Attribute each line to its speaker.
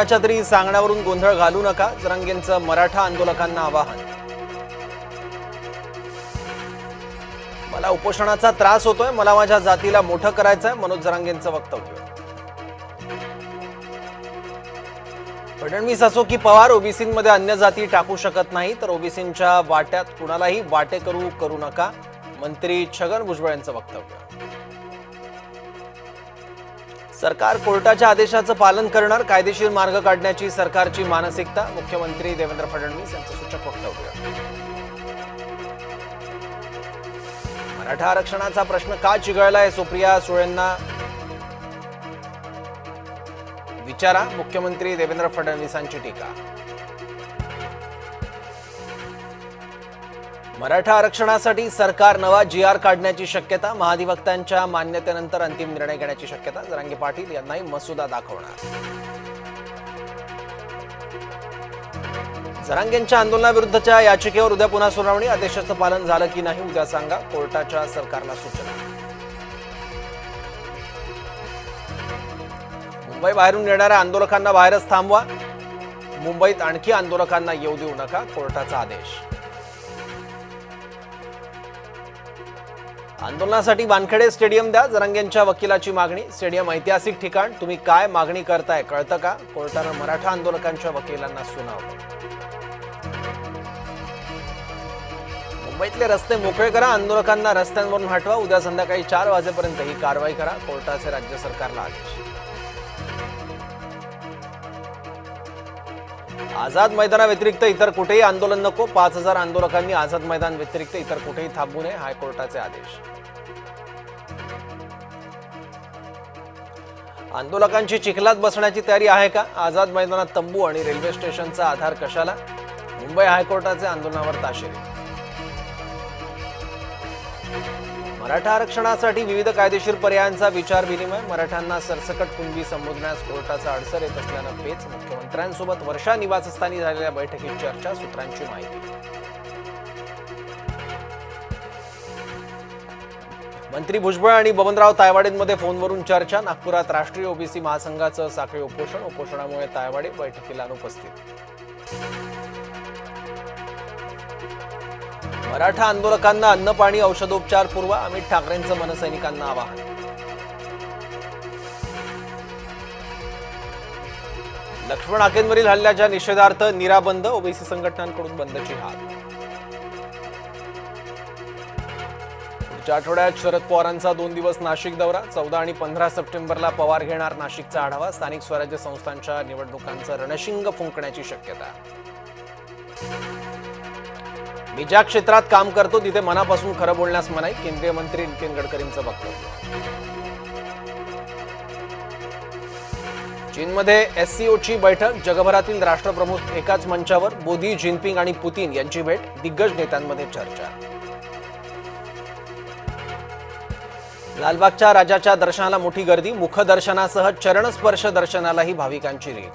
Speaker 1: तरी सांगण्यावरून गोंधळ घालू नका, जरांगेंचं मराठा आंदोलकांना आवाहन। मला उपोषणाचा त्रास होतोय, मला माझ्या जातीला मोठं करायचंय, मनोज जरांगेंचं वक्तव्य। फडणवीस असो की पवार, ओबीसींमध्ये अन्य जाती टाकू शकत नाही, तर ओबीसींच्या वाट्यात कुणालाही वाटे करू नका, मंत्री छगन भुजबळ यांचं वक्तव्य। सरकार कोर्टाच्या आदेशाचं पालन करणार, कायदेशीर मार्ग काढण्याची सरकारची मानसिकता, मुख्यमंत्री देवेंद्र फडणवीस यांचं सूचक वक्तव्य। मराठा आरक्षणाचा प्रश्न का चिघळलाय, सुप्रिया सुळेंना विचारा, मुख्यमंत्री देवेंद्र फडणवीसांची टीका। मराठा आरक्षणासाठी सरकार नवा GR काढण्याची शक्यता, महाधिवक्त्यांच्या मान्यतेनंतर अंतिम निर्णय घेण्याची शक्यता, जरांगे पाटील यांनाही मसुदा दाखवणार। जरांगेंच्या आंदोलनाविरुद्धच्या याचिकेवर उद्या पुन्हा सुनावणी, आदेशाचं पालन झालं की नाही उद्या सांगा, कोर्टाच्या सरकारला सूचना। मुंबई बाहेरून येणाऱ्या आंदोलकांना बाहेरच थांबवा, मुंबईत आणखी आंदोलकांना येऊ देऊ नका, कोर्टाचा आदेश। आंदोलनासाठी वानखेडे स्टेडियम द्या, जरांगेंच्या वकिलाची मागणी, स्टेडियम ऐतिहासिक ठिकाण, तुम्ही काय मागणी करताय कळतं का, कोर्टानं मराठा आंदोलकांच्या वकिलांना सुनावलं। मुंबईतले रस्ते मोकळे करा, आंदोलकांना रस्त्यांवरून हटवा, उद्या संध्याकाळी 4 वाजेपर्यंत ही कारवाई करा, कोर्टाचे राज्य सरकारला आदेश। आझाद मैदानाव्यतिरिक्त इतर कुठेही आंदोलन नको, 5000 आंदोलकांनी आझाद मैदान व्यतिरिक्त इतर कुठेही थांबू नये, हायकोर्टाचे आदेश। आंदोलकांची चिखलात बसण्याची तयारी आहे का, आझाद मैदानात तंबू आणि रेल्वे स्टेशनचा आधार कशाला, मुंबई हायकोर्टाचे आंदोलनावर ताशेरे। मराठा आरक्षणासाठी विविध कायदेशीर पर्यायांचा विचार विनिमय, मराठ्यांना सरसकट कुणबी संबोधण्यास कोर्टाचा अडसर येत असल्यानं पेच, मुख्यमंत्र्यांसोबत वर्षा निवासस्थानी झालेल्या बैठकीत चर्चा, सूत्रांची माहिती। मंत्री भुजबळ आणि बबनराव तायवाडेंमध्ये फोनवरून चर्चा, नागपुरात राष्ट्रीय ओबीसी महासंघाचं साखळी उपोषणामुळे तायवाडे बैठकीला अनुपस्थित। मराठा आंदोलकांना अन्न पाणी औषधोपचार पुरवा, अमित ठाकरेंचं मनसैनिकांना आवाहन। लक्ष्मण हाकेंवरील हल्ल्याच्या निषेधार्थ नीरा बंद, ओबीसी संघटनांकडून बंदची हाक। पुढच्या आठवड्यात शरद पवारांचा 2 दिवस नाशिक दौरा, 14 आणि 15 सप्टेंबरला पवार घेणार नाशिकचा आढावा, स्थानिक स्वराज्य संस्थांच्या निवडणुकांचं रणशिंग फुंकण्याची शक्यता। मी ज्या क्षेत्रात काम करतो तिथे मनापासून खरं बोलण्यास मनाई, केंद्रीय मंत्री नितीन गडकरींचं वक्तव्य। चीनमध्ये SCOची बैठक, जगभरातील राष्ट्रप्रमुख एकाच मंचावर, मोदी, जिनपिंग आणि पुतीन यांची भेट, दिग्गज नेत्यांमध्ये चर्चा। लालबागच्या राजाच्या दर्शनाला मोठी गर्दी, मुखदर्शनासह चरणस्पर्श दर्शनालाही भाविकांची रीघ।